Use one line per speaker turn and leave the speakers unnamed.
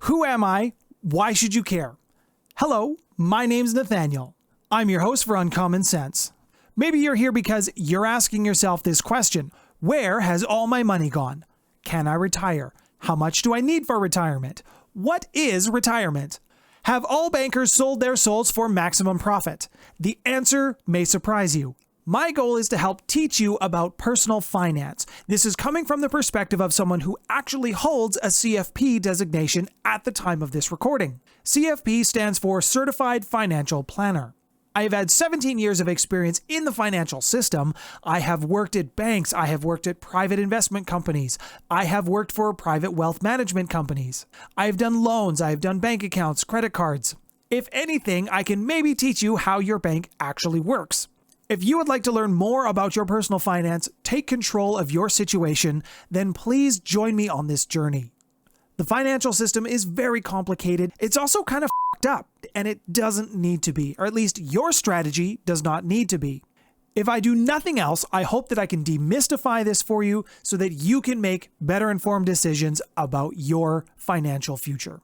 Who am I? Why should you care? Hello, my name's Nathaniel. I'm your host for Uncommon Sense. Maybe you're here because you're asking yourself this question: where has all my money gone? Can I retire? How much do I need for retirement? What is retirement? Have all bankers sold their souls for maximum profit? The answer may surprise you. My goal is to help teach you about personal finance. This is coming from the perspective of someone who actually holds a CFP designation at the time of this recording. CFP stands for Certified Financial Planner. I have had 17 years of experience in the financial system. I have worked at banks. I have worked at private investment companies. I have worked for private wealth management companies. I've done loans. I've done bank accounts, credit cards. If anything, I can maybe teach you how your bank actually works. If you would like to learn more about your personal finance, take control of your situation, then please join me on this journey. The financial system is very complicated. It's also kind of f***ed up, and it doesn't need to be, or at least your strategy does not need to be. If I do nothing else, I hope that I can demystify this for you so that you can make better informed decisions about your financial future.